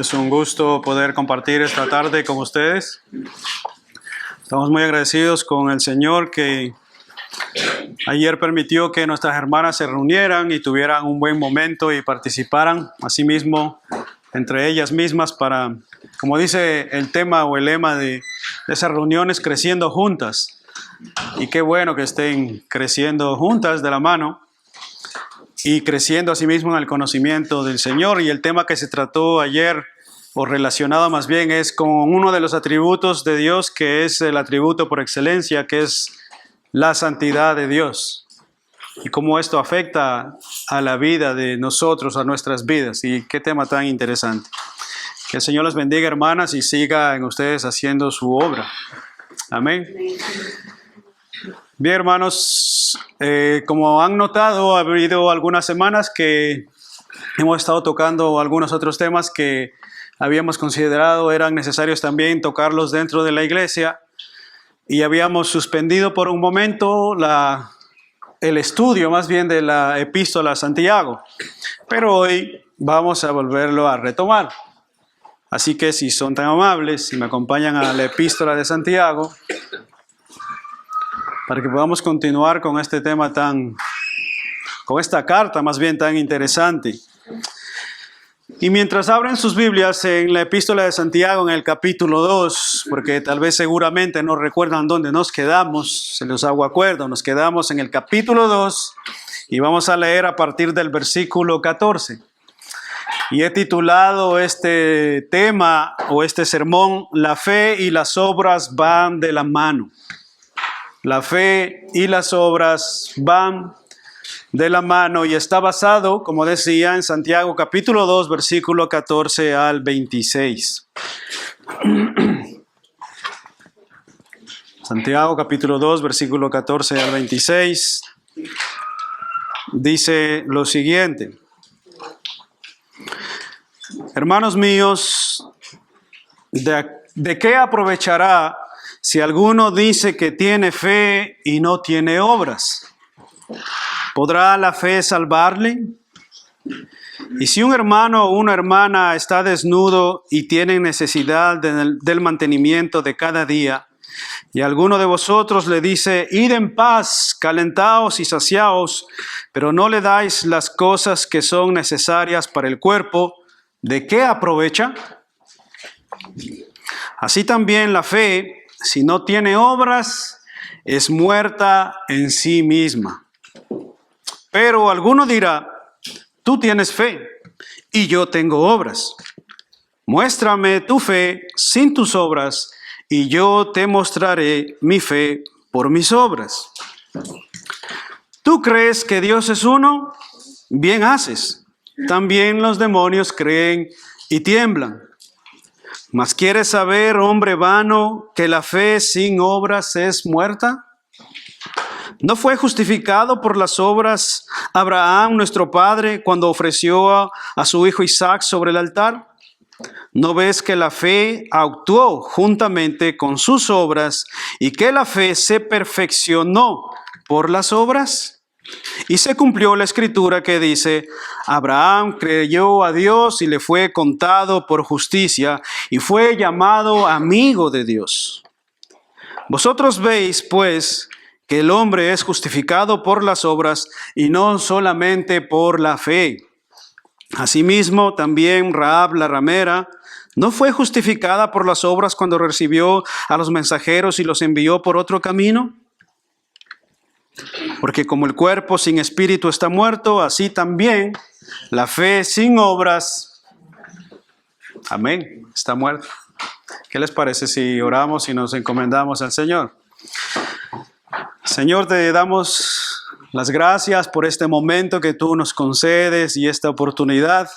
Es un gusto poder compartir esta tarde con ustedes. Estamos muy agradecidos con el Señor que ayer permitió que nuestras hermanas se reunieran y tuvieran un buen momento y participaran asimismo entre ellas mismas para, como dice el tema o el lema de esas reuniones, creciendo juntas. Y qué bueno que estén creciendo juntas de la mano y creciendo asimismo en el conocimiento del Señor. Y el tema que se trató ayer, o relacionado más bien, es con uno de los atributos de Dios, que es el atributo por excelencia, que es la santidad de Dios. Y cómo esto afecta a la vida de nosotros, a nuestras vidas. Y qué tema tan interesante. Que el Señor les bendiga, hermanas, y siga en ustedes haciendo su obra. Amén. Bien, hermanos, como han notado, ha habido algunas semanas que hemos estado tocando algunos otros temas que habíamos considerado eran necesarios también tocarlos dentro de la iglesia, y habíamos suspendido por un momento el estudio más bien de la epístola a Santiago, pero hoy vamos a volverlo a retomar. Así que si son tan amables, si me acompañan a la epístola de Santiago, para que podamos continuar con este tema con esta carta más bien tan interesante. Y mientras abren sus Biblias en la epístola de Santiago en el capítulo 2, porque tal vez seguramente no recuerdan dónde nos quedamos, se los hago acuerdo, nos quedamos en el capítulo 2 y vamos a leer a partir del versículo 14. Y he titulado este tema o este sermón, La fe y las obras van de la mano. La fe y las obras van de la mano, y está basado, como decía, en Santiago capítulo 2, versículo 14 al 26. Santiago capítulo 2, versículo 14 al 26, dice lo siguiente. Hermanos míos, ¿de qué aprovechará si alguno dice que tiene fe y no tiene obras? ¿Podrá la fe salvarle? Y si un hermano o una hermana está desnudo y tiene necesidad del mantenimiento de cada día, y alguno de vosotros le dice, id en paz, calentaos y saciaos, pero no le dais las cosas que son necesarias para el cuerpo, ¿de qué aprovecha? Así también la fe, si no tiene obras, es muerta en sí misma. Pero alguno dirá, tú tienes fe y yo tengo obras. Muéstrame tu fe sin tus obras y yo te mostraré mi fe por mis obras. ¿Tú crees que Dios es uno? Bien haces. También los demonios creen y tiemblan. ¿Mas quieres saber, hombre vano, que la fe sin obras es muerta? ¿No fue justificado por las obras Abraham, nuestro padre, cuando ofreció a su hijo Isaac sobre el altar? ¿No ves que la fe actuó juntamente con sus obras y que la fe se perfeccionó por las obras? Y se cumplió la escritura que dice, Abraham creyó a Dios y le fue contado por justicia y fue llamado amigo de Dios. Vosotros veis, pues, que el hombre es justificado por las obras y no solamente por la fe. Asimismo, también Rahab la ramera no fue justificada por las obras cuando recibió a los mensajeros y los envió por otro camino. Porque como el cuerpo sin espíritu está muerto, así también la fe sin obras, amén, está muerta. ¿Qué les parece si oramos y nos encomendamos al Señor? Señor, te damos las gracias por este momento que tú nos concedes y esta oportunidad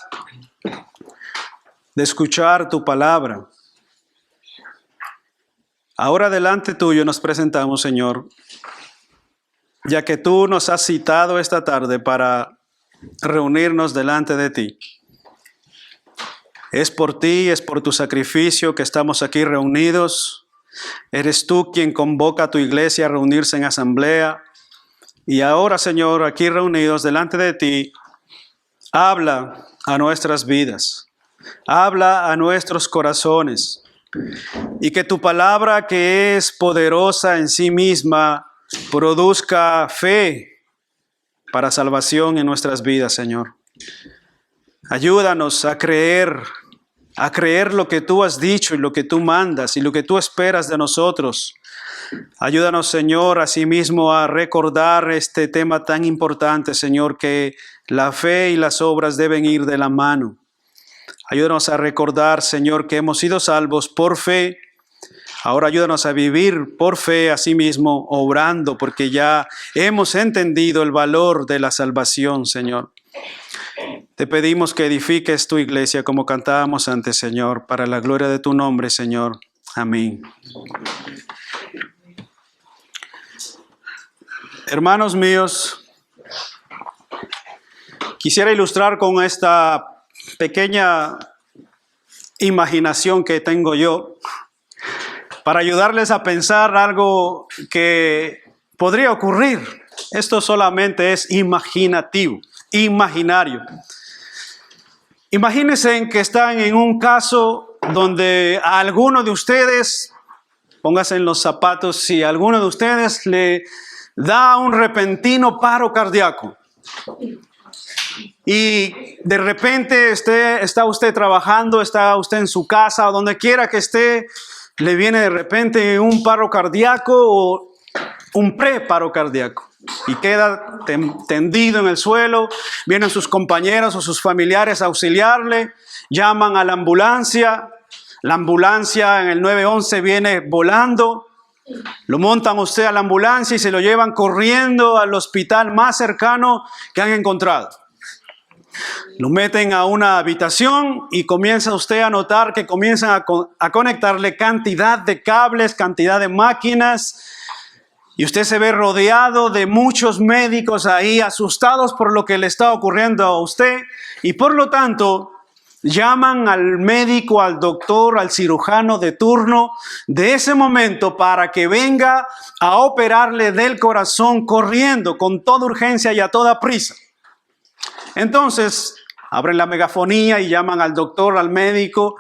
de escuchar tu palabra. Ahora delante tuyo nos presentamos, Señor, ya que tú nos has citado esta tarde para reunirnos delante de ti. Es por ti, es por tu sacrificio que estamos aquí reunidos. Eres tú quien convoca a tu iglesia a reunirse en asamblea. Y ahora, Señor, aquí reunidos delante de ti, habla a nuestras vidas. Habla a nuestros corazones. Y que tu palabra, que es poderosa en sí misma, produzca fe para salvación en nuestras vidas, Señor. Ayúdanos a creer lo que tú has dicho y lo que tú mandas y lo que tú esperas de nosotros. Ayúdanos, Señor, asimismo a recordar este tema tan importante, Señor, que la fe y las obras deben ir de la mano. Ayúdanos a recordar, Señor, que hemos sido salvos por fe. Ahora ayúdanos a vivir por fe, asimismo, obrando, porque ya hemos entendido el valor de la salvación, Señor. Te pedimos que edifiques tu iglesia como cantábamos antes, Señor, para la gloria de tu nombre, Señor. Amén. Hermanos míos, quisiera ilustrar con esta pequeña imaginación que tengo yo para ayudarles a pensar algo que podría ocurrir. Esto solamente es imaginario. Imagínense que están en un caso donde a alguno de ustedes, póngase en los zapatos, si a alguno de ustedes le da un repentino paro cardíaco y de repente está usted trabajando, está usted en su casa o donde quiera que esté, le viene de repente un paro cardíaco o un preparo cardíaco y queda tendido en el suelo. Vienen sus compañeros o sus familiares a auxiliarle, llaman a la ambulancia en el 911 viene volando. Lo montan usted a la ambulancia y se lo llevan corriendo al hospital más cercano que han encontrado. Lo meten a una habitación y comienza usted a notar que comienzan a conectarle cantidad de cables, cantidad de máquinas. Y usted se ve rodeado de muchos médicos ahí asustados por lo que le está ocurriendo a usted. Y por lo tanto, llaman al médico, al doctor, al cirujano de turno de ese momento para que venga a operarle del corazón corriendo con toda urgencia y a toda prisa. Entonces, abren la megafonía y llaman al doctor, al médico,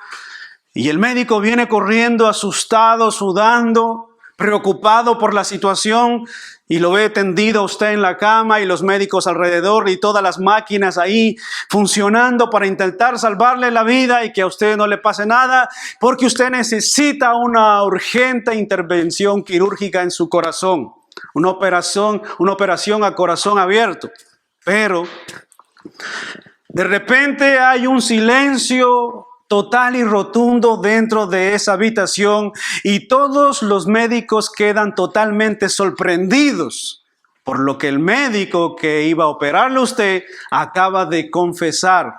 y el médico viene corriendo asustado, sudando, preocupado por la situación y lo ve tendido usted en la cama y los médicos alrededor y todas las máquinas ahí funcionando para intentar salvarle la vida y que a usted no le pase nada porque usted necesita una urgente intervención quirúrgica en su corazón, una operación a corazón abierto. Pero de repente hay un silencio total y rotundo dentro de esa habitación y todos los médicos quedan totalmente sorprendidos por lo que el médico que iba a operarle a usted acaba de confesar.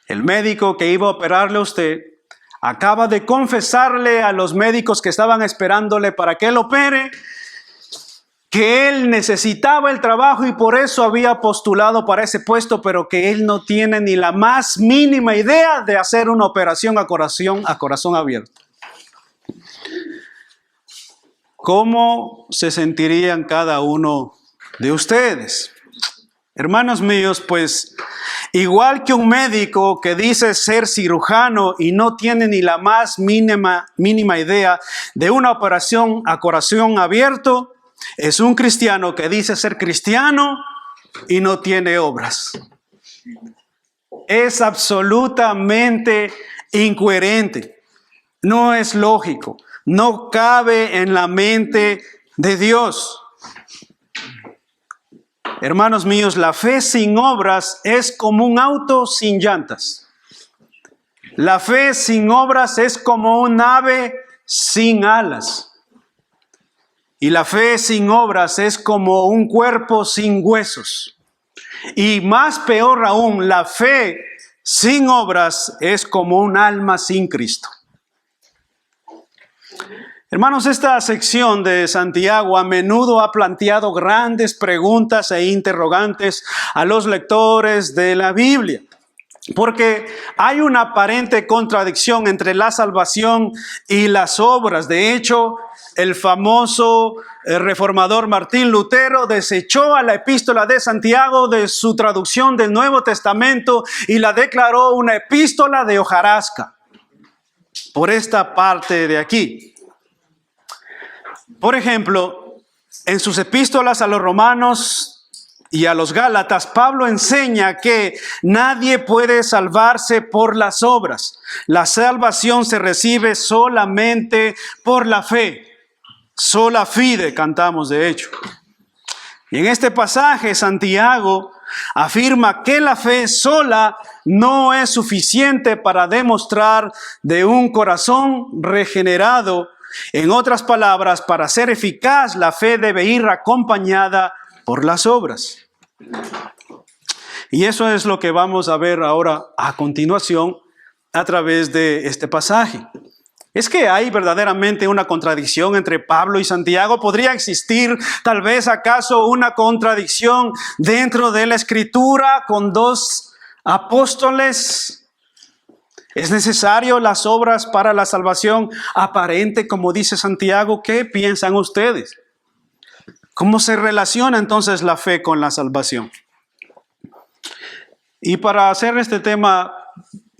El médico que iba a operarle a usted acaba de confesarle a los médicos que estaban esperándole para que él opere que él necesitaba el trabajo y por eso había postulado para ese puesto, pero que él no tiene ni la más mínima idea de hacer una operación a corazón abierto. ¿Cómo se sentirían cada uno de ustedes? Hermanos míos, pues igual que un médico que dice ser cirujano y no tiene ni la más mínima idea de una operación a corazón abierto, es un cristiano que dice ser cristiano y no tiene obras. Es absolutamente incoherente. No es lógico. No cabe en la mente de Dios. Hermanos míos, la fe sin obras es como un auto sin llantas. La fe sin obras es como un ave sin alas. Y la fe sin obras es como un cuerpo sin huesos. Y más peor aún, la fe sin obras es como un alma sin Cristo. Hermanos, esta sección de Santiago a menudo ha planteado grandes preguntas e interrogantes a los lectores de la Biblia. Porque hay una aparente contradicción entre la salvación y las obras. De hecho, el famoso reformador Martín Lutero desechó a la epístola de Santiago de su traducción del Nuevo Testamento y la declaró una epístola de hojarasca. Por esta parte de aquí. Por ejemplo, en sus epístolas a los romanos y a los gálatas, Pablo enseña que nadie puede salvarse por las obras. La salvación se recibe solamente por la fe. Sola fide, cantamos de hecho. Y en este pasaje, Santiago afirma que la fe sola no es suficiente para demostrar de un corazón regenerado. En otras palabras, para ser eficaz, la fe debe ir acompañada por las obras. Y eso es lo que vamos a ver ahora a continuación a través de este pasaje. ¿Es que hay verdaderamente una contradicción entre Pablo y Santiago? ¿Podría existir tal vez acaso una contradicción dentro de la Escritura con dos apóstoles? ¿Es necesario las obras para la salvación aparente, como dice Santiago? ¿Qué piensan ustedes? ¿Cómo se relaciona entonces la fe con la salvación? Y para hacer este tema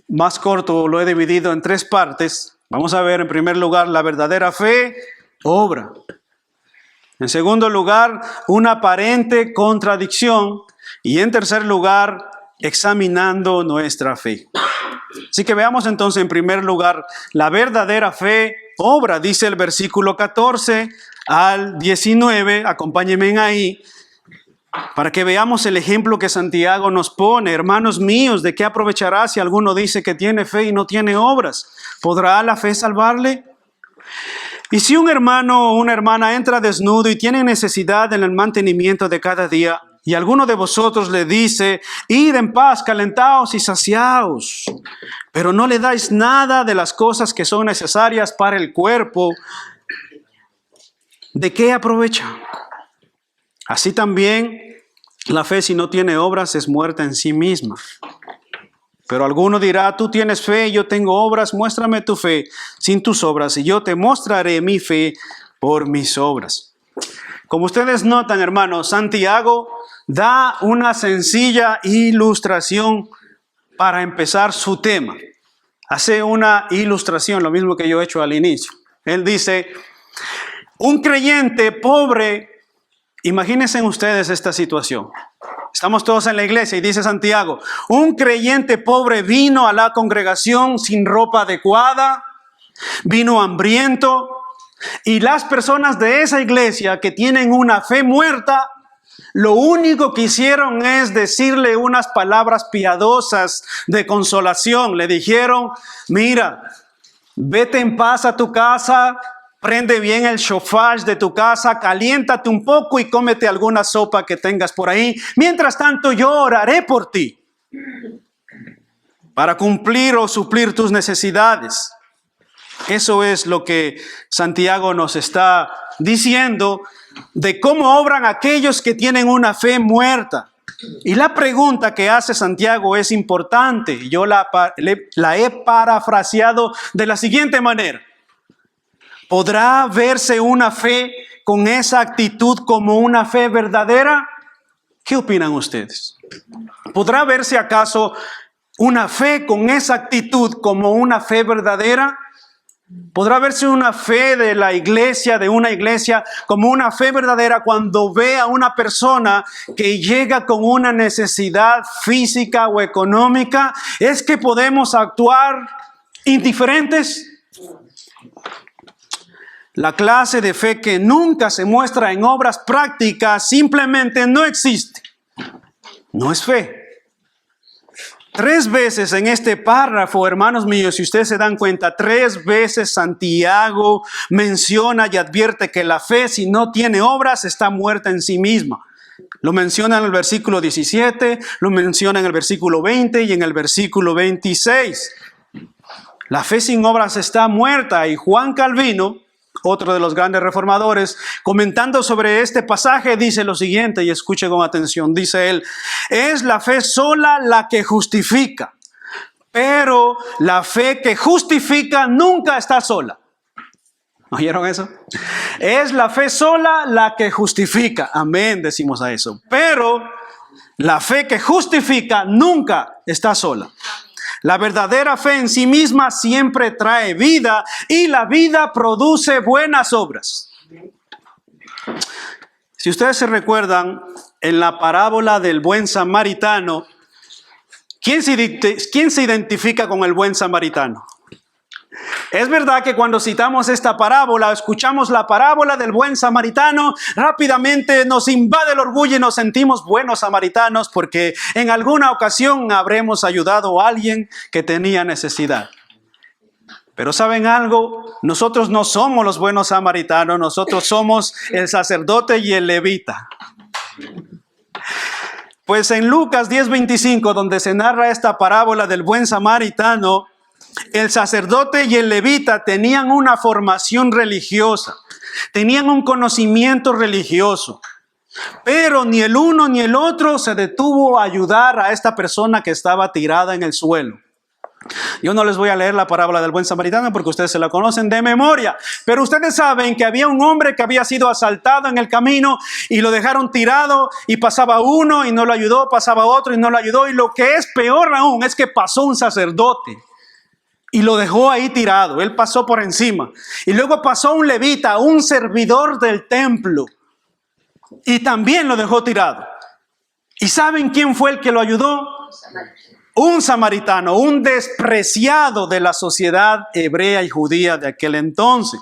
más corto, lo he dividido en 3 partes. Vamos a ver en primer lugar la verdadera fe, obra. En segundo lugar, una aparente contradicción. Y en tercer lugar, examinando nuestra fe. Así que veamos entonces en primer lugar la verdadera fe, obra, dice el versículo 14 al 19. Acompáñenme ahí para que veamos el ejemplo que Santiago nos pone. Hermanos míos, ¿de qué aprovechará si alguno dice que tiene fe y no tiene obras? ¿Podrá la fe salvarle? Y si un hermano o una hermana entra desnudo y tiene necesidad en el mantenimiento de cada día, y alguno de vosotros le dice, id en paz, calentaos y saciaos, pero no le dais nada de las cosas que son necesarias para el cuerpo, ¿de qué aprovecha? Así también la fe, si no tiene obras, es muerta en sí misma. Pero alguno dirá, tú tienes fe, yo tengo obras, muéstrame tu fe sin tus obras, y yo te mostraré mi fe por mis obras. Como ustedes notan, hermanos, Santiago da una sencilla ilustración para empezar su tema. Hace una ilustración, lo mismo que yo he hecho al inicio. Él dice, un creyente pobre, imagínense ustedes esta situación. Estamos todos en la iglesia y dice Santiago, un creyente pobre vino a la congregación sin ropa adecuada, vino hambriento, y las personas de esa iglesia que tienen una fe muerta, lo único que hicieron es decirle unas palabras piadosas de consolación. Le dijeron, mira, vete en paz a tu casa, prende bien el shofar de tu casa, caliéntate un poco y cómete alguna sopa que tengas por ahí. Mientras tanto, yo oraré por ti para cumplir o suplir tus necesidades. Eso es lo que Santiago nos está diciendo de cómo obran aquellos que tienen una fe muerta. Y la pregunta que hace Santiago es importante. Yo la he parafraseado de la siguiente manera. ¿Podrá verse una fe con esa actitud como una fe verdadera? ¿Qué opinan ustedes? ¿Podrá verse acaso una fe con esa actitud como una fe verdadera? ¿Podrá verse una fe de la iglesia, de una iglesia, como una fe verdadera cuando ve a una persona que llega con una necesidad física o económica? ¿Es que podemos actuar indiferentes? La clase de fe que nunca se muestra en obras prácticas simplemente no existe. No es fe. 3 veces en este párrafo, hermanos míos, si ustedes se dan cuenta, 3 veces Santiago menciona y advierte que la fe, si no tiene obras, está muerta en sí misma. Lo menciona en el versículo 17, lo menciona en el versículo 20 y en el versículo 26. La fe sin obras está muerta, y Juan Calvino, otro de los grandes reformadores, comentando sobre este pasaje, dice lo siguiente, y escuche con atención. Dice él, es la fe sola la que justifica, Pero la fe que justifica nunca está sola. ¿Oyeron eso? Es la fe sola la que justifica. Amén, decimos a eso. Pero la fe que justifica nunca está sola. La verdadera fe en sí misma siempre trae vida y la vida produce buenas obras. Si ustedes se recuerdan, en la parábola del buen samaritano, ¿quién se identifica con el buen samaritano? Es verdad que cuando citamos esta parábola, escuchamos la parábola del buen samaritano, rápidamente nos invade el orgullo y nos sentimos buenos samaritanos porque en alguna ocasión habremos ayudado a alguien que tenía necesidad. Pero ¿saben algo? Nosotros no somos los buenos samaritanos, nosotros somos el sacerdote y el levita. Pues en Lucas 10:25, donde se narra esta parábola del buen samaritano, el sacerdote y el levita tenían una formación religiosa, tenían un conocimiento religioso, pero ni el uno ni el otro se detuvo a ayudar a esta persona que estaba tirada en el suelo. Yo no les voy a leer la parábola del buen samaritano porque ustedes se la conocen de memoria, pero ustedes saben que había un hombre que había sido asaltado en el camino y lo dejaron tirado y pasaba uno y no lo ayudó, pasaba otro y no lo ayudó, y lo que es peor aún es que pasó un sacerdote y lo dejó ahí tirado. Él pasó por encima. Y luego pasó un levita, un servidor del templo, y también lo dejó tirado. ¿Y saben quién fue el que lo ayudó? Un samaritano, un despreciado de la sociedad hebrea y judía de aquel entonces.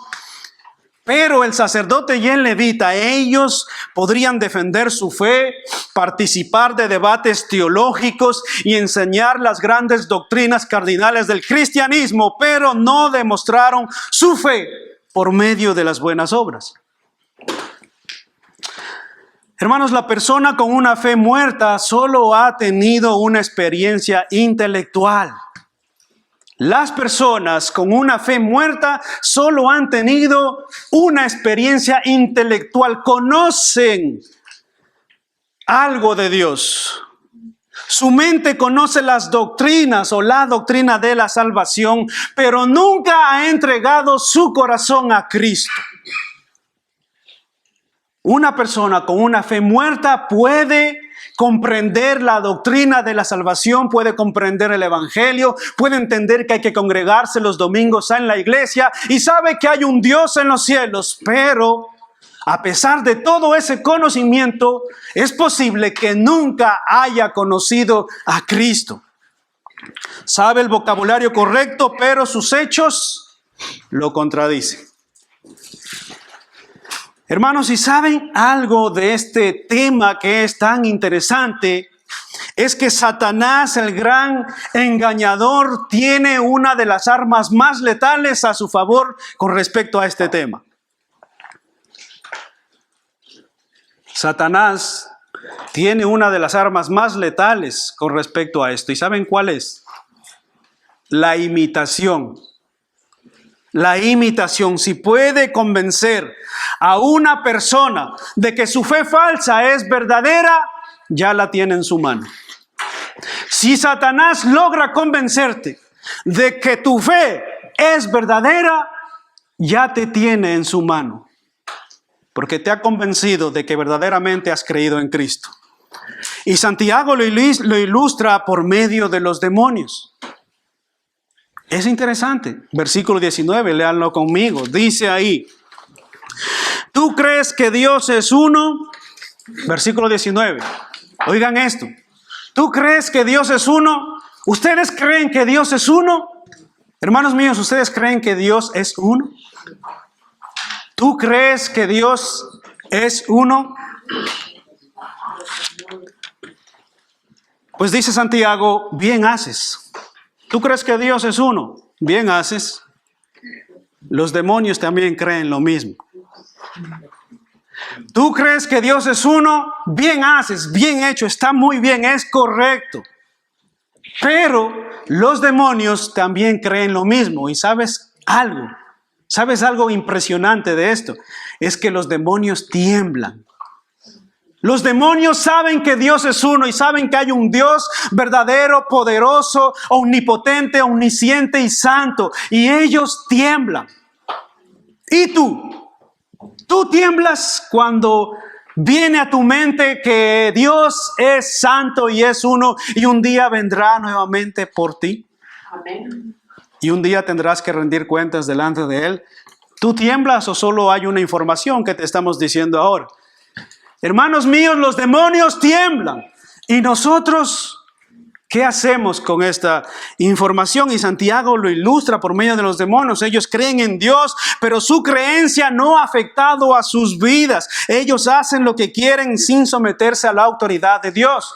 Pero el sacerdote y el levita, ellos podrían defender su fe, participar de debates teológicos y enseñar las grandes doctrinas cardinales del cristianismo, pero no demostraron su fe por medio de las buenas obras. Hermanos, la persona con una fe muerta solo ha tenido una experiencia intelectual. Las personas con una fe muerta solo han tenido una experiencia intelectual. Conocen algo de Dios. Su mente conoce las doctrinas o la doctrina de la salvación, pero nunca ha entregado su corazón a Cristo. Una persona con una fe muerta puede comprender la doctrina de la salvación, puede comprender el evangelio, puede entender que hay que congregarse los domingos en la iglesia y sabe que hay un Dios en los cielos, pero a pesar de todo ese conocimiento, es posible que nunca haya conocido a Cristo. Sabe el vocabulario correcto, pero sus hechos lo contradicen. Hermanos, ¿y saben algo de este tema que es tan interesante? Es que Satanás, el gran engañador, tiene una de las armas más letales a su favor con respecto a este tema. Satanás tiene una de las armas más letales con respecto a esto. ¿Y saben cuál es? La imitación. La imitación. Si puede convencer a una persona de que su fe falsa es verdadera, ya la tiene en su mano. Si Satanás logra convencerte de que tu fe es verdadera, ya te tiene en su mano, porque te ha convencido de que verdaderamente has creído en Cristo. Y Santiago lo ilustra por medio de los demonios. Es interesante. Versículo 19, léanlo conmigo. Dice ahí: ¿tú crees que Dios es uno? Versículo 19. Oigan esto. ¿Tú crees que Dios es uno? ¿Ustedes creen que Dios es uno? Hermanos míos, ¿ustedes creen que Dios es uno? ¿Tú crees que Dios es uno? Pues dice Santiago, bien haces. ¿Tú crees que Dios es uno? Bien haces. Los demonios también creen lo mismo. ¿Tú crees que Dios es uno? Bien haces, bien hecho, está muy bien, es correcto. Pero los demonios también creen lo mismo. ¿Y sabes algo? ¿Sabes algo impresionante de esto? Es que los demonios tiemblan Los demonios saben que Dios es uno y saben que hay un Dios verdadero, poderoso, omnipotente, omnisciente y santo. Y ellos tiemblan. ¿Y tú? ¿Tú tiemblas cuando viene a tu mente que Dios es santo y es uno y un día vendrá nuevamente por ti? Amén. Y un día tendrás que rendir cuentas delante de Él. ¿Tú tiemblas o solo hay una información que te estamos diciendo ahora? Hermanos míos, los demonios tiemblan. ¿Y nosotros qué hacemos con esta información? Y Santiago lo ilustra por medio de los demonios. Ellos creen en Dios, pero su creencia no ha afectado a sus vidas. Ellos hacen lo que quieren sin someterse a la autoridad de Dios.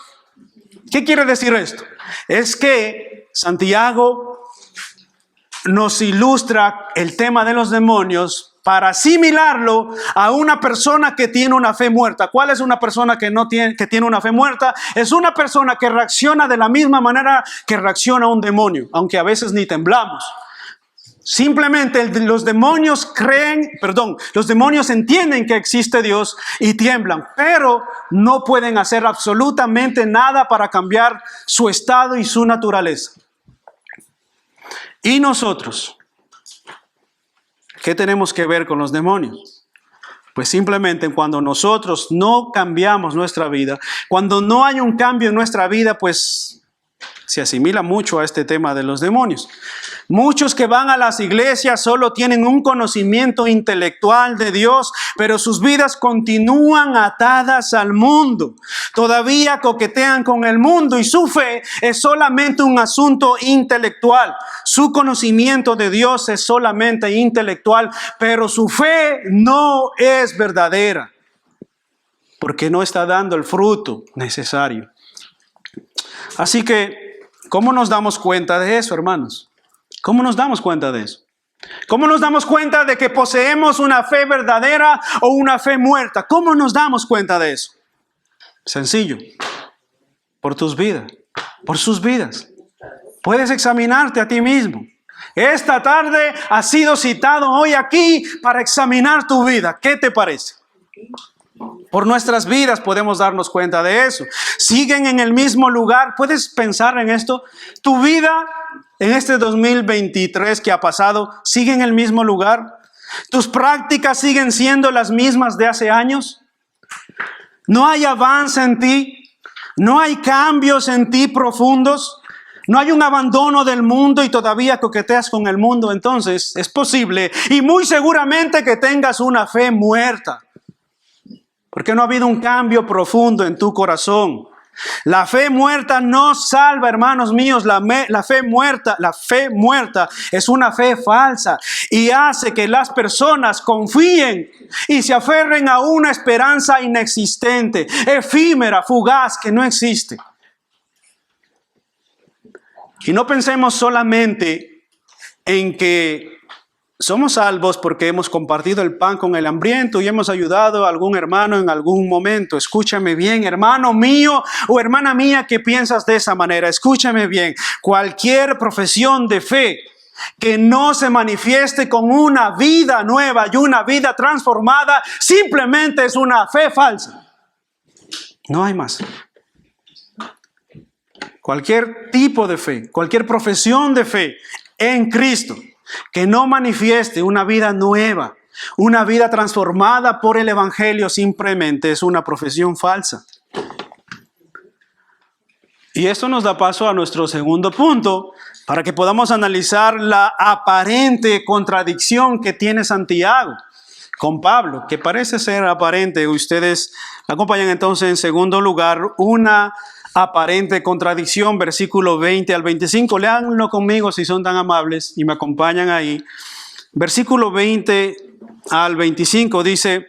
¿Qué quiere decir esto? Es que Santiago nos ilustra el tema de los demonios para asimilarlo a una persona que tiene una fe muerta. ¿Cuál es una persona que tiene una fe muerta? Es una persona que reacciona de la misma manera que reacciona un demonio, aunque a veces ni temblamos. Simplemente los demonios entienden que existe Dios y tiemblan, pero no pueden hacer absolutamente nada para cambiar su estado y su naturaleza. ¿Y nosotros? ¿Qué tenemos que ver con los demonios? Pues simplemente cuando nosotros no cambiamos nuestra vida, cuando no hay un cambio en nuestra vida, pues se asimila mucho a este tema de los demonios. Muchos que van a las iglesias solo tienen un conocimiento intelectual de Dios, pero sus vidas continúan atadas al mundo. Todavía coquetean con el mundo y su fe es solamente un asunto intelectual. Su conocimiento de Dios es solamente intelectual, pero su fe no es verdadera, porque no está dando el fruto necesario. Así que, ¿cómo nos damos cuenta de eso, hermanos? ¿Cómo nos damos cuenta de eso? ¿Cómo nos damos cuenta de que poseemos una fe verdadera o una fe muerta? ¿Cómo nos damos cuenta de eso? Sencillo. Por tus vidas. Por sus vidas. Puedes examinarte a ti mismo. Esta tarde has sido citado hoy aquí para examinar tu vida. ¿Qué te parece? Por nuestras vidas podemos darnos cuenta de eso. Siguen en el mismo lugar. ¿Puedes pensar en esto? Tu vida en este 2023 que ha pasado sigue en el mismo lugar. ¿Tus prácticas siguen siendo las mismas de hace años? ¿No hay avance en ti? ¿No hay cambios en ti profundos? ¿No hay un abandono del mundo y todavía coqueteas con el mundo? Entonces es posible y muy seguramente que tengas una fe muerta. Porque no ha habido un cambio profundo en tu corazón. La fe muerta no salva, hermanos míos. La fe muerta es una fe falsa y hace que las personas confíen y se aferren a una esperanza inexistente, efímera, fugaz, que no existe. Y no pensemos solamente en que somos salvos porque hemos compartido el pan con el hambriento y hemos ayudado a algún hermano en algún momento. Escúchame bien, hermano mío o hermana mía que piensas de esa manera. Escúchame bien. Cualquier profesión de fe que no se manifieste con una vida nueva y una vida transformada simplemente es una fe falsa. No hay más. Cualquier tipo de fe, cualquier profesión de fe en Cristo que no manifieste una vida nueva, una vida transformada por el Evangelio, simplemente es una profesión falsa. Y esto nos da paso a nuestro segundo punto, para que podamos analizar la aparente contradicción que tiene Santiago con Pablo, que parece ser aparente. Ustedes acompañan entonces en segundo lugar una aparente contradicción, versículo 20 al 25. Léanlo conmigo si son tan amables y me acompañan ahí. Versículo 20 al 25 dice: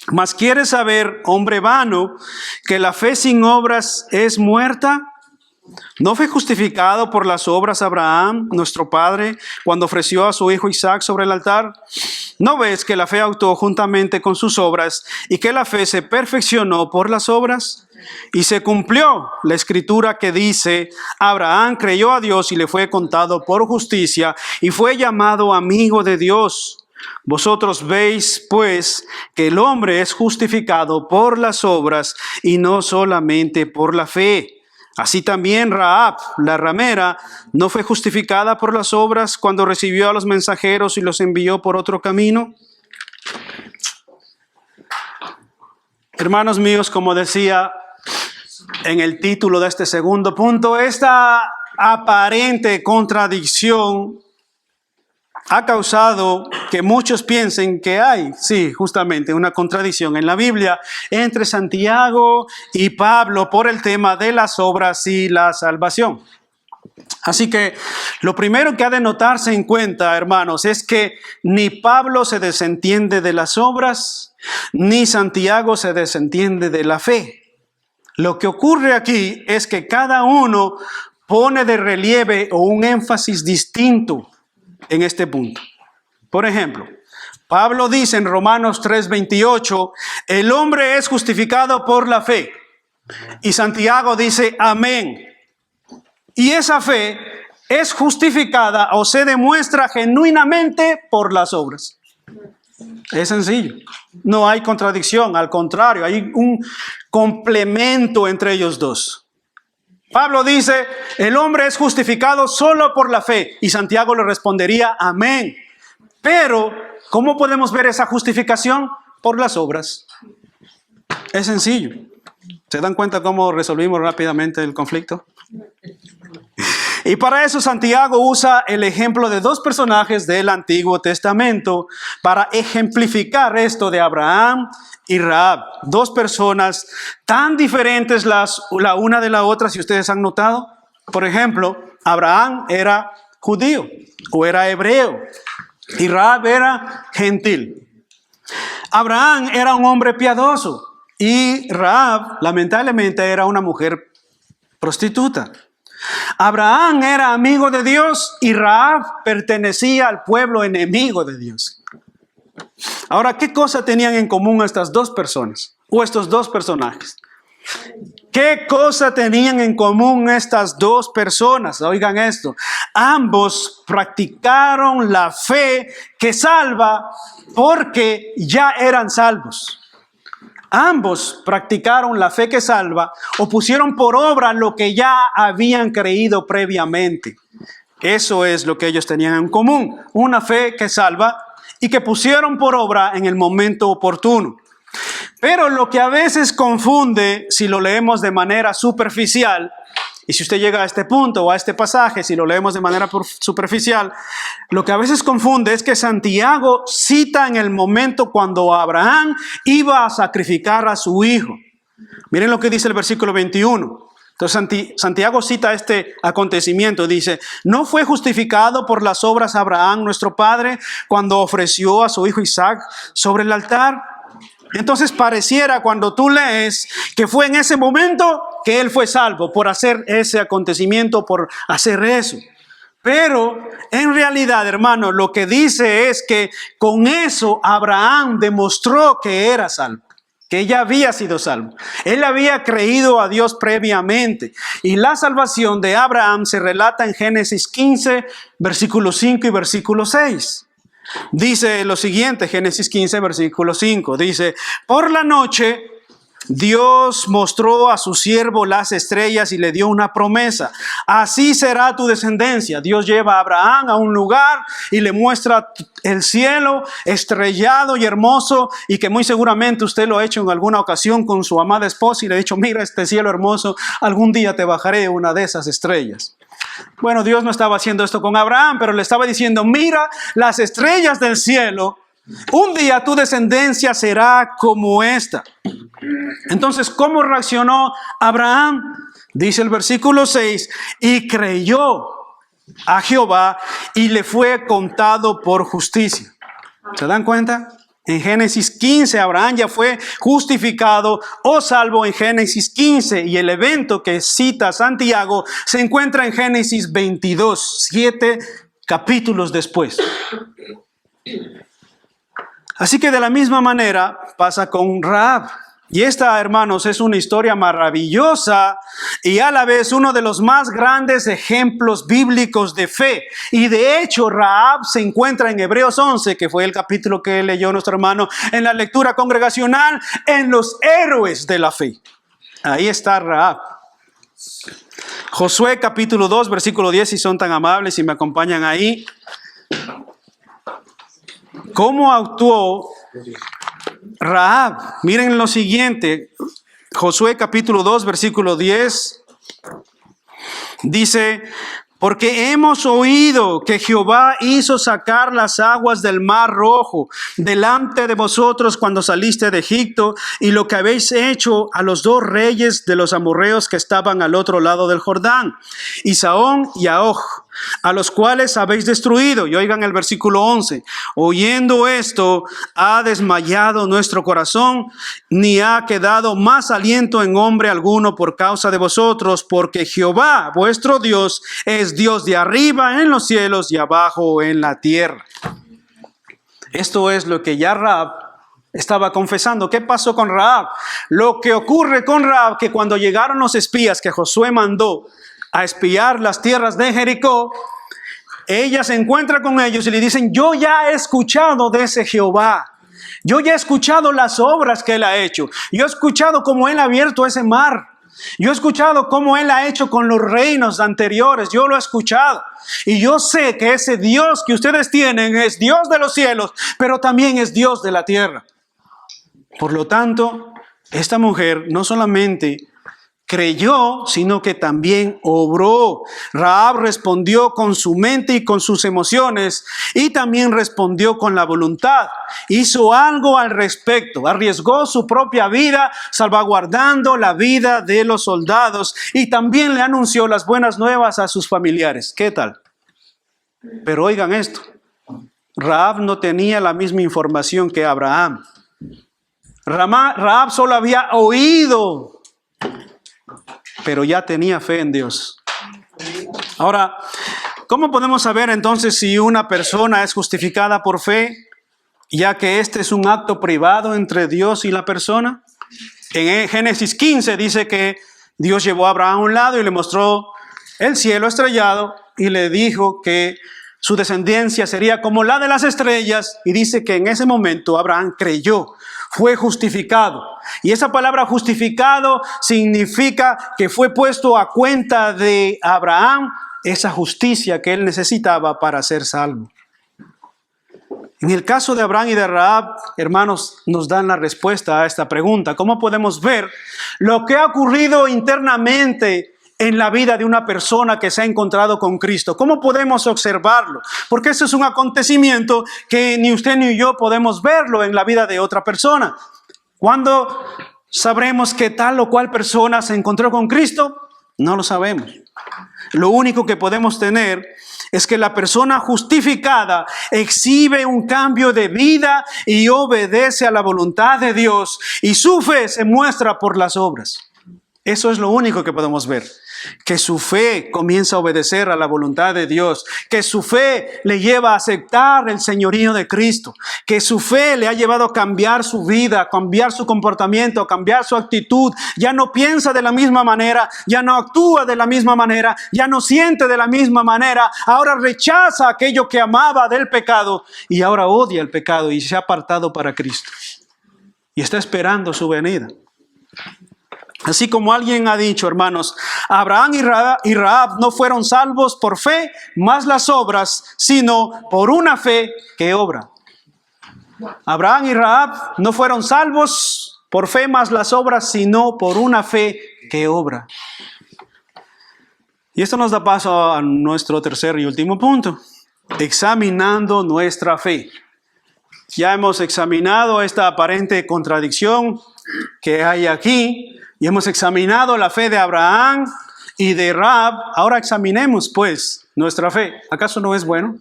¿Mas quieres saber, hombre vano, que la fe sin obras es muerta? ¿No fue justificado por las obras Abraham, nuestro padre, cuando ofreció a su hijo Isaac sobre el altar? ¿No ves que la fe actuó juntamente con sus obras y que la fe se perfeccionó por las obras? Y se cumplió la escritura que dice: Abraham creyó a Dios y le fue contado por justicia y fue llamado amigo de Dios. Vosotros veis, pues, que el hombre es justificado por las obras y no solamente por la fe. Así también Rahab, la ramera, no fue justificada por las obras cuando recibió a los mensajeros y los envió por otro camino. Hermanos míos, como decía en el título de este segundo punto, esta aparente contradicción ha causado que muchos piensen que hay, sí, justamente una contradicción en la Biblia entre Santiago y Pablo por el tema de las obras y la salvación. Así que lo primero que ha de notarse en cuenta, hermanos, es que ni Pablo se desentiende de las obras, ni Santiago se desentiende de la fe. Lo que ocurre aquí es que cada uno pone de relieve o un énfasis distinto en este punto. Por ejemplo, Pablo dice en Romanos 3:28, el hombre es justificado por la fe. Y Santiago dice, amén. Y esa fe es justificada o se demuestra genuinamente por las obras. Es sencillo. No hay contradicción, al contrario, hay un complemento entre ellos dos. Pablo dice, el hombre es justificado solo por la fe. Y Santiago le respondería, amén. Pero, ¿cómo podemos ver esa justificación? Por las obras. Es sencillo. ¿Se dan cuenta cómo resolvimos rápidamente el conflicto? Y para eso Santiago usa el ejemplo de dos personajes del Antiguo Testamento para ejemplificar esto de Abraham y Rahab. Dos personas tan diferentes la una de la otra, si ustedes han notado. Por ejemplo, Abraham era judío o era hebreo y Rahab era gentil. Abraham era un hombre piadoso y Rahab lamentablemente era una mujer prostituta. Abraham era amigo de Dios y Rahab pertenecía al pueblo enemigo de Dios. Ahora, ¿qué cosa tenían en común estas dos personas o estos dos personajes? ¿Qué cosa tenían en común estas dos personas? Oigan esto. Ambos practicaron la fe que salva porque ya eran salvos. Ambos practicaron la fe que salva o pusieron por obra lo que ya habían creído previamente. Eso es lo que ellos tenían en común. Una fe que salva y que pusieron por obra en el momento oportuno. Pero lo que a veces confunde, si lo leemos de manera superficial, y si usted llega a este punto o a este pasaje, si lo leemos de manera superficial, lo que a veces confunde es que Santiago cita en el momento cuando Abraham iba a sacrificar a su hijo. Miren lo que dice el versículo 21. Entonces Santiago cita este acontecimiento, dice, ¿no fue justificado por las obras Abraham, nuestro padre, cuando ofreció a su hijo Isaac sobre el altar? Entonces pareciera cuando tú lees que fue en ese momento que él fue salvo por hacer ese acontecimiento, por hacer eso. Pero en realidad, hermano, lo que dice es que con eso Abraham demostró que era salvo, que ya había sido salvo. Él había creído a Dios previamente. Y la salvación de Abraham se relata en Génesis 15, versículo 5 y versículo 6. Dice lo siguiente, Génesis 15, versículo 5, dice, por la noche Dios mostró a su siervo las estrellas y le dio una promesa. Así será tu descendencia. Dios lleva a Abraham a un lugar y le muestra el cielo estrellado y hermoso, y que muy seguramente usted lo ha hecho en alguna ocasión con su amada esposa y le ha dicho, mira este cielo hermoso, algún día te bajaré una de esas estrellas. Bueno, Dios no estaba haciendo esto con Abraham, pero le estaba diciendo, mira las estrellas del cielo, un día tu descendencia será como esta. Entonces, ¿cómo reaccionó Abraham? Dice el versículo 6, y creyó a Jehová y le fue contado por justicia. ¿Se dan cuenta? En Génesis 15, Abraham ya fue justificado o salvo en Génesis 15. Y el evento que cita Santiago se encuentra en Génesis 22, 7 capítulos después. Así que de la misma manera pasa con Rahab. Y esta, hermanos, es una historia maravillosa y a la vez uno de los más grandes ejemplos bíblicos de fe. Y de hecho, Rahab se encuentra en Hebreos 11, que fue el capítulo que leyó nuestro hermano en la lectura congregacional, en los héroes de la fe. Ahí está Rahab. Josué capítulo 2, versículo 10, si son tan amables y me acompañan ahí. ¿Cómo actuó Rahab? Miren lo siguiente, Josué capítulo 2, versículo 10, dice: porque hemos oído que Jehová hizo sacar las aguas del mar Rojo delante de vosotros cuando saliste de Egipto, y lo que habéis hecho a los 2 reyes de los amorreos que estaban al otro lado del Jordán, y Sahón y Og, a los cuales habéis destruido. Y oigan el versículo 11. Oyendo esto, ha desmayado nuestro corazón, ni ha quedado más aliento en hombre alguno por causa de vosotros, porque Jehová, vuestro Dios, es Dios de arriba en los cielos y abajo en la tierra. Esto es lo que ya Rahab estaba confesando. ¿Qué pasó con Rahab? Lo que ocurre con Rahab, que cuando llegaron los espías que Josué mandó a espiar las tierras de Jericó, ella se encuentra con ellos y le dicen: yo ya he escuchado de ese Jehová. Yo ya he escuchado las obras que él ha hecho. Yo he escuchado cómo él ha abierto ese mar. Yo he escuchado cómo él ha hecho con los reinos anteriores. Yo lo he escuchado. Y yo sé que ese Dios que ustedes tienen es Dios de los cielos, pero también es Dios de la tierra. Por lo tanto, esta mujer no solamente creyó, sino que también obró. Rahab respondió con su mente y con sus emociones, y también respondió con la voluntad. Hizo algo al respecto, arriesgó su propia vida, salvaguardando la vida de los soldados, y también le anunció las buenas nuevas a sus familiares. ¿Qué tal? Pero oigan esto, Rahab no tenía la misma información que Abraham. Rahab solo había oído, pero ya tenía fe en Dios. Ahora, ¿cómo podemos saber entonces si una persona es justificada por fe, ya que este es un acto privado entre Dios y la persona? En Génesis 15 dice que Dios llevó a Abraham a un lado y le mostró el cielo estrellado y le dijo que su descendencia sería como la de las estrellas, y dice que en ese momento Abraham creyó, fue justificado. Y esa palabra justificado significa que fue puesto a cuenta de Abraham esa justicia que él necesitaba para ser salvo. En el caso de Abraham y de Rahab, hermanos, nos dan la respuesta a esta pregunta. ¿Cómo podemos ver lo que ha ocurrido internamente en la vida de una persona que se ha encontrado con Cristo? ¿Cómo podemos observarlo? Porque eso es un acontecimiento que ni usted ni yo podemos verlo en la vida de otra persona. ¿Cuándo sabremos que tal o cual persona se encontró con Cristo? No lo sabemos. Lo único que podemos tener es que la persona justificada exhibe un cambio de vida y obedece a la voluntad de Dios, y su fe se muestra por las obras. Eso es lo único que podemos ver. Que su fe comienza a obedecer a la voluntad de Dios, que su fe le lleva a aceptar el señorío de Cristo, que su fe le ha llevado a cambiar su vida, a cambiar su comportamiento, a cambiar su actitud. Ya no piensa de la misma manera, ya no actúa de la misma manera, ya no siente de la misma manera. Ahora rechaza aquello que amaba del pecado y ahora odia el pecado y se ha apartado para Cristo y está esperando su venida. Así como alguien ha dicho, hermanos, Abraham y Rahab no fueron salvos por fe más las obras, sino por una fe que obra. Abraham y Rahab no fueron salvos por fe más las obras, sino por una fe que obra. Y esto nos da paso a nuestro tercer y último punto: examinando nuestra fe. Ya hemos examinado esta aparente contradicción que hay aquí, y hemos examinado la fe de Abraham y de Rahab. Ahora examinemos pues nuestra fe. ¿Acaso no es bueno?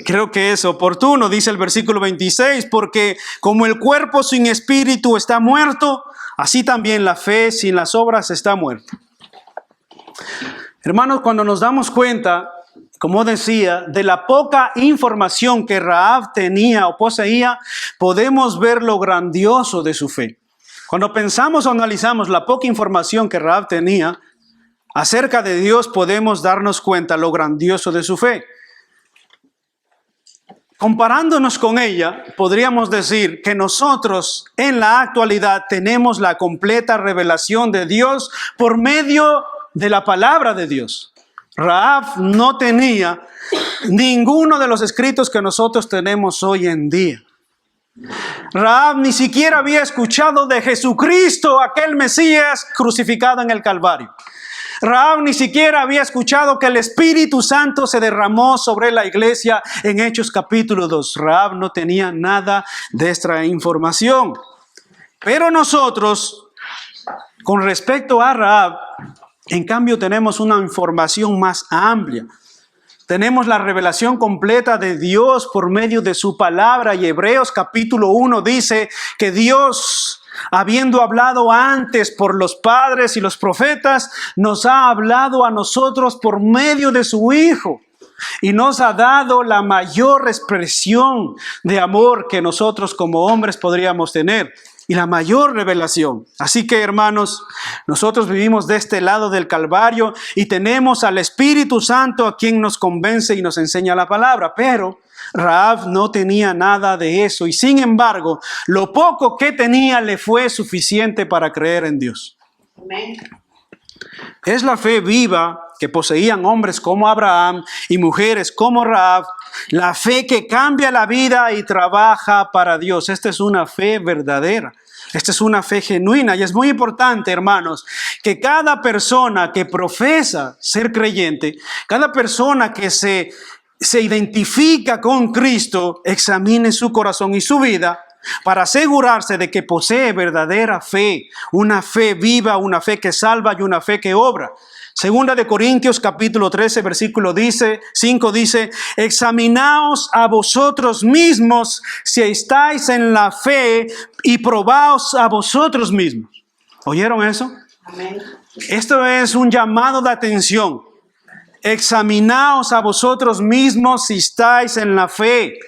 Creo que es oportuno, dice el versículo 26, porque como el cuerpo sin espíritu está muerto, así también la fe sin las obras está muerta. Hermanos, cuando nos damos cuenta, como decía, de la poca información que Rahab tenía o poseía, podemos ver lo grandioso de su fe. Cuando pensamos o analizamos la poca información que Rahab tenía acerca de Dios, podemos darnos cuenta lo grandioso de su fe. Comparándonos con ella, podríamos decir que nosotros en la actualidad tenemos la completa revelación de Dios por medio de la palabra de Dios. Rahab no tenía ninguno de los escritos que nosotros tenemos hoy en día. Rahab ni siquiera había escuchado de Jesucristo, aquel Mesías crucificado en el Calvario. Rahab ni siquiera había escuchado que el Espíritu Santo se derramó sobre la iglesia en Hechos capítulo 2. Rahab no tenía nada de esta información. Pero nosotros, con respecto a Rahab, en cambio tenemos una información más amplia. Tenemos la revelación completa de Dios por medio de su palabra. Y Hebreos capítulo 1 dice que Dios, habiendo hablado antes por los padres y los profetas, nos ha hablado a nosotros por medio de su Hijo. Y nos ha dado la mayor expresión de amor que nosotros como hombres podríamos tener. Y la mayor revelación. Así que, hermanos, nosotros vivimos de este lado del Calvario y tenemos al Espíritu Santo a quien nos convence y nos enseña la palabra. Pero Rahab no tenía nada de eso y sin embargo, lo poco que tenía le fue suficiente para creer en Dios. Amén. Es la fe viva que poseían hombres como Abraham y mujeres como Rahab, la fe que cambia la vida y trabaja para Dios. Esta es una fe verdadera. Esta es una fe genuina y es muy importante, hermanos, que cada persona que profesa ser creyente, cada persona que se identifica con Cristo, examine su corazón y su vida para asegurarse de que posee verdadera fe, una fe viva, una fe que salva y una fe que obra. Segunda de Corintios capítulo 13 versículo 5 dice, examinaos a vosotros mismos si estáis en la fe y probaos a vosotros mismos. ¿Oyeron eso? Amén. Esto es un llamado de atención. Examinaos a vosotros mismos si estáis en la fe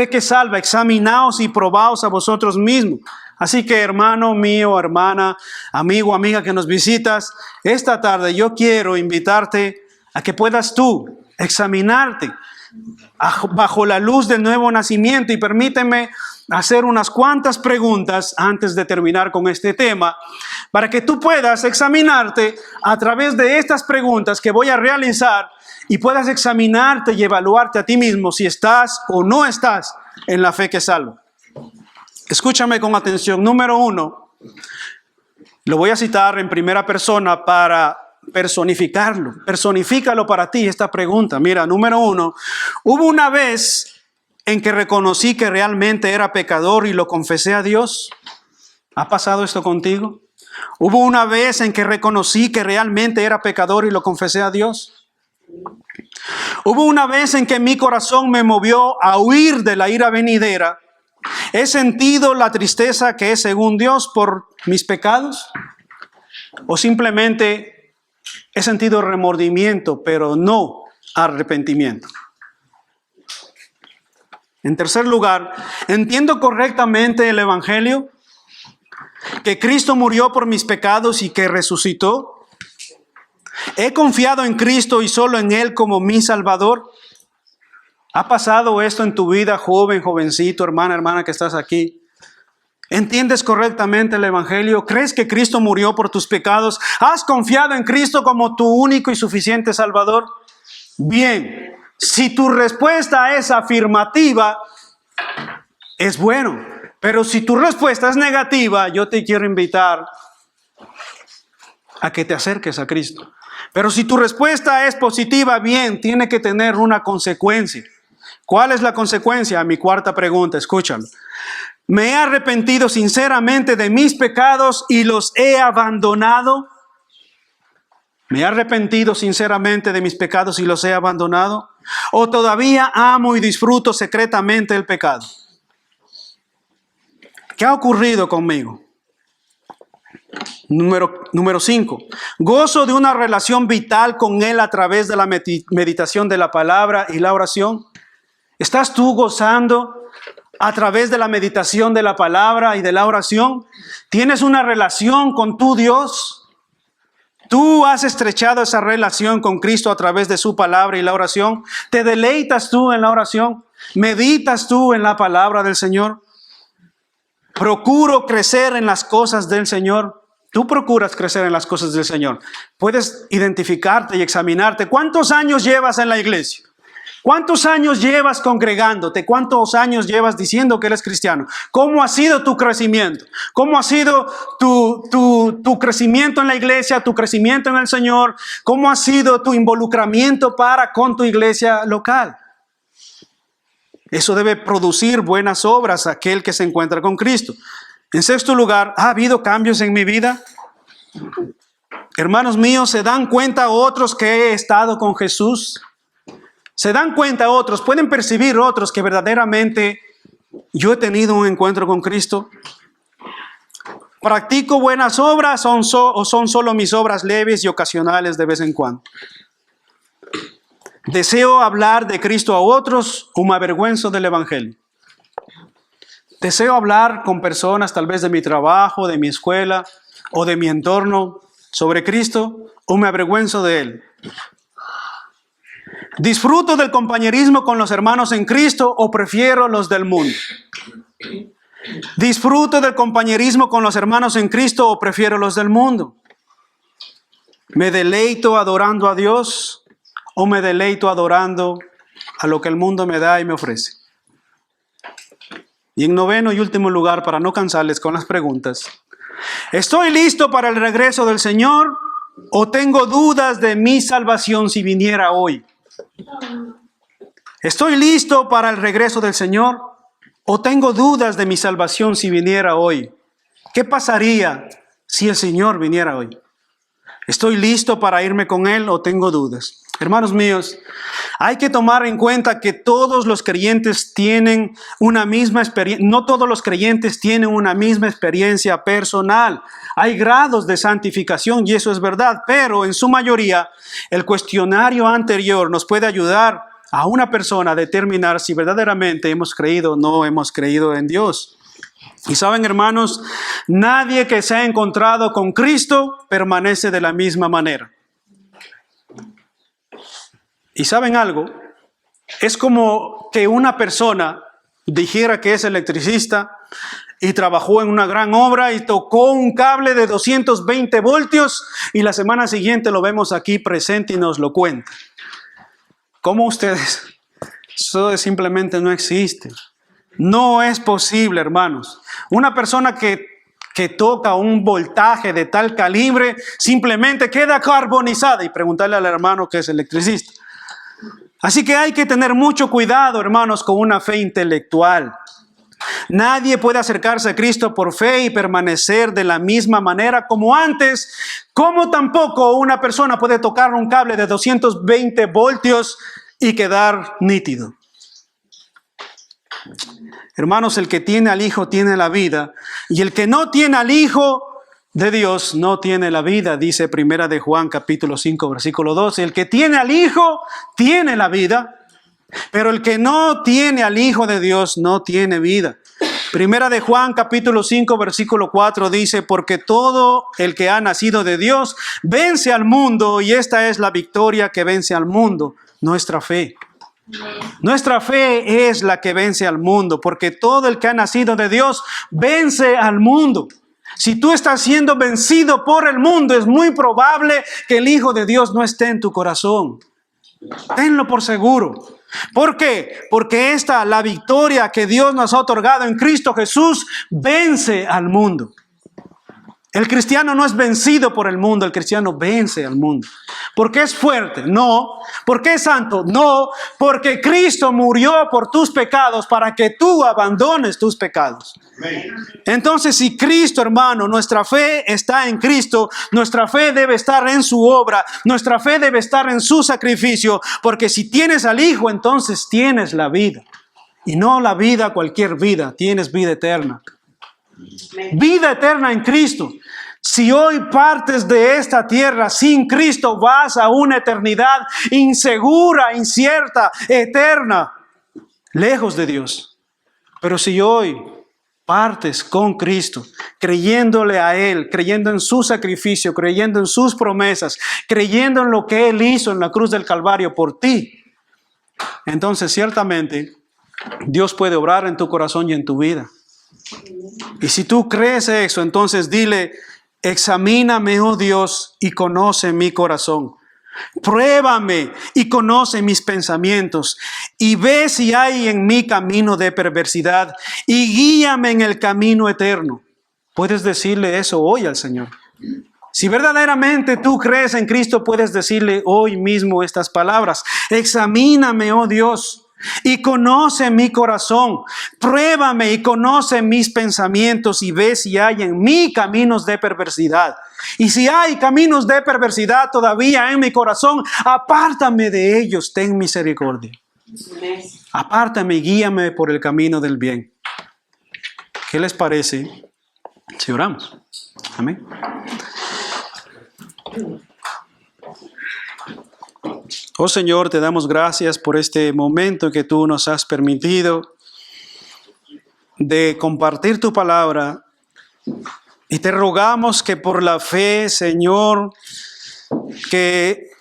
que salva. Examinaos y probaos a vosotros mismos. Así que, hermano mío, hermana, amigo, amiga que nos visitas, esta tarde yo quiero invitarte a que puedas tú examinarte bajo la luz del nuevo nacimiento. Y permíteme hacer unas cuantas preguntas antes de terminar con este tema, para que tú puedas examinarte a través de estas preguntas que voy a realizar y puedas examinarte y evaluarte a ti mismo si estás o no estás en la fe que salva. Escúchame con atención. Número 1, lo voy a citar en primera persona para personificarlo. Personifícalo para ti esta pregunta. Mira, número 1, hubo una vez en que reconocí que realmente era pecador y lo confesé a Dios. ¿Ha pasado esto contigo? Hubo una vez en que reconocí que realmente era pecador y lo confesé a Dios. Hubo una vez en que mi corazón me movió a huir de la ira venidera. ¿He sentido la tristeza que es según Dios por mis pecados? ¿O simplemente he sentido remordimiento, pero no arrepentimiento? En tercer lugar, ¿entiendo correctamente el Evangelio? ¿Que Cristo murió por mis pecados y que resucitó? ¿He confiado en Cristo y solo en Él como mi Salvador? ¿Ha pasado esto en tu vida, joven, jovencito, hermana, hermana que estás aquí? ¿Entiendes correctamente el Evangelio? ¿Crees que Cristo murió por tus pecados? ¿Has confiado en Cristo como tu único y suficiente Salvador? Bien, si tu respuesta es afirmativa, es bueno. Pero si tu respuesta es negativa, yo te quiero invitar a que te acerques a Cristo. Pero si tu respuesta es positiva, bien, tiene que tener una consecuencia. ¿Cuál es la consecuencia? Mi cuarta pregunta, escúchalo. ¿Me he arrepentido sinceramente de mis pecados y los he abandonado? ¿Me he arrepentido sinceramente de mis pecados y los he abandonado? ¿O todavía amo y disfruto secretamente el pecado? ¿Qué ha ocurrido conmigo? Número 5. Gozo de una relación vital con Él a través de la meditación de la palabra y la oración. ¿Estás tú gozando a través de la meditación de la palabra y de la oración? ¿Tienes una relación con tu Dios? ¿Tú has estrechado esa relación con Cristo a través de su palabra y la oración? ¿Te deleitas tú en la oración? ¿Meditas tú en la palabra del Señor? ¿Procuro crecer en las cosas del Señor? Tú procuras crecer en las cosas del Señor. Puedes identificarte y examinarte. ¿Cuántos años llevas en la iglesia? ¿Cuántos años llevas congregándote? ¿Cuántos años llevas diciendo que eres cristiano? ¿Cómo ha sido tu crecimiento? ¿Cómo ha sido tu crecimiento en la iglesia, tu crecimiento en el Señor? ¿Cómo ha sido tu involucramiento para con tu iglesia local? Eso debe producir buenas obras a aquel que se encuentra con Cristo. En sexto lugar, ¿ha habido cambios en mi vida? Hermanos míos, ¿se dan cuenta otros que he estado con Jesús? ¿Se dan cuenta otros? ¿Pueden percibir otros que verdaderamente yo he tenido un encuentro con Cristo? ¿Practico buenas obras o son solo mis obras leves y ocasionales de vez en cuando? ¿Deseo hablar de Cristo a otros o me avergüenzo del Evangelio? ¿Deseo hablar con personas tal vez de mi trabajo, de mi escuela o de mi entorno sobre Cristo o me avergüenzo de Él? ¿Disfruto del compañerismo con los hermanos en Cristo o prefiero los del mundo? ¿Disfruto del compañerismo con los hermanos en Cristo o prefiero los del mundo? ¿Me deleito adorando a Dios o me deleito adorando a lo que el mundo me da y me ofrece? Y en noveno y último lugar, para no cansarles con las preguntas, ¿estoy listo para el regreso del Señor o tengo dudas de mi salvación si viniera hoy? ¿Estoy listo para el regreso del Señor o tengo dudas de mi salvación si viniera hoy? ¿Qué pasaría si el Señor viniera hoy? ¿Estoy listo para irme con Él o tengo dudas? Hermanos míos, hay que tomar en cuenta que todos los creyentes tienen una misma experiencia. No todos los creyentes tienen una misma experiencia personal. Hay grados de santificación y eso es verdad, pero en su mayoría el cuestionario anterior nos puede ayudar a una persona a determinar si verdaderamente hemos creído o no hemos creído en Dios. Y saben, hermanos, nadie que se ha encontrado con Cristo permanece de la misma manera. ¿Y saben algo? Es como que una persona dijera que es electricista y trabajó en una gran obra y tocó un cable de 220 voltios y la semana siguiente lo vemos aquí presente y nos lo cuenta. ¿Cómo ustedes? Eso simplemente no existe. No es posible, hermanos. Una persona que toca un voltaje de tal calibre simplemente queda carbonizada, y preguntarle al hermano que es electricista. Así que hay que tener mucho cuidado, hermanos, con una fe intelectual. Nadie puede acercarse a Cristo por fe y permanecer de la misma manera como antes, como tampoco una persona puede tocar un cable de 220 voltios y quedar nítido. Hermanos, el que tiene al Hijo tiene la vida, y el que no tiene al Hijo de Dios no tiene la vida, dice Primera de Juan capítulo 5 versículo 12. El que tiene al Hijo tiene la vida, pero el que no tiene al Hijo de Dios no tiene vida. Primera de Juan capítulo 5 versículo 4 dice: porque todo el que ha nacido de Dios vence al mundo, y esta es la victoria que vence al mundo, nuestra fe. Nuestra fe es la que vence al mundo, porque todo el que ha nacido de Dios vence al mundo. Si tú estás siendo vencido por el mundo, es muy probable que el Hijo de Dios no esté en tu corazón. Tenlo por seguro. ¿Por qué? Porque la victoria que Dios nos ha otorgado en Cristo Jesús vence al mundo. El cristiano no es vencido por el mundo, el cristiano vence al mundo. ¿Por qué es fuerte? No. ¿Por qué es santo? No. Porque Cristo murió por tus pecados para que tú abandones tus pecados. Entonces, si Cristo, hermano, nuestra fe está en Cristo, nuestra fe debe estar en su obra, nuestra fe debe estar en su sacrificio, porque si tienes al Hijo, entonces tienes la vida. Y no la vida, cualquier vida, tienes vida eterna. Vida eterna en Cristo. Si hoy partes de esta tierra sin Cristo, vas a una eternidad insegura, incierta, eterna, lejos de Dios. Pero si hoy partes con Cristo, creyéndole a Él, creyendo en su sacrificio, creyendo en sus promesas, creyendo en lo que Él hizo en la cruz del Calvario por ti, entonces ciertamente Dios puede obrar en tu corazón y en tu vida. Y si tú crees eso, entonces dile: examíname, oh Dios, y conoce mi corazón. Pruébame y conoce mis pensamientos, y ve si hay en mí camino de perversidad, y guíame en el camino eterno. Puedes decirle eso hoy al Señor. Si verdaderamente tú crees en Cristo, puedes decirle hoy mismo estas palabras: examíname, oh Dios, y conoce mi corazón. Pruébame y conoce mis pensamientos, y ve si hay en mí caminos de perversidad. Y si hay caminos de perversidad todavía en mi corazón, apártame de ellos, ten misericordia. Apártame y guíame por el camino del bien. ¿Qué les parece si oramos? Amén. Oh Señor, te damos gracias por este momento que tú nos has permitido de compartir tu palabra. Y te rogamos que por la fe, Señor, que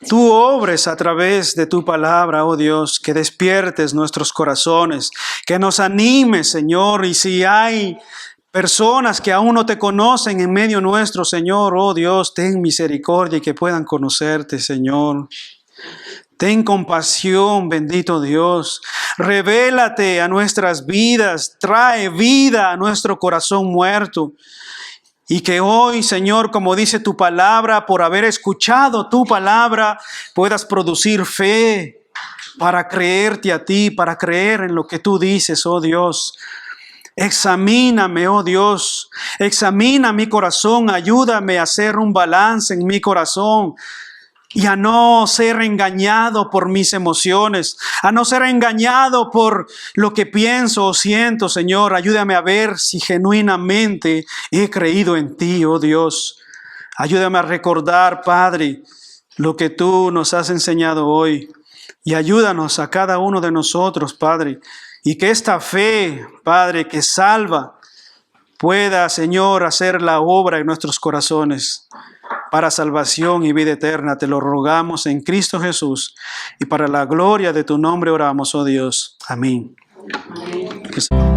tú obres a través de tu palabra, oh Dios, que despiertes nuestros corazones, que nos animes, Señor. Y si hay personas que aún no te conocen en medio nuestro, Señor, oh Dios, ten misericordia y que puedan conocerte, Señor. Ten compasión, bendito Dios. Revélate a nuestras vidas, trae vida a nuestro corazón muerto. Y que hoy, Señor, como dice tu palabra, por haber escuchado tu palabra, puedas producir fe para creerte a ti, para creer en lo que tú dices, oh Dios. Examíname, oh Dios, examina mi corazón, ayúdame a hacer un balance en mi corazón y a no ser engañado por mis emociones, a no ser engañado por lo que pienso o siento, Señor. Ayúdame a ver si genuinamente he creído en ti, oh Dios. Ayúdame a recordar, Padre, lo que tú nos has enseñado hoy, y ayúdanos a cada uno de nosotros, Padre, y que esta fe, Padre, que salva, pueda, Señor, hacer la obra en nuestros corazones para salvación y vida eterna. Te lo rogamos en Cristo Jesús, y para la gloria de tu nombre oramos, oh Dios. Amén. Amén.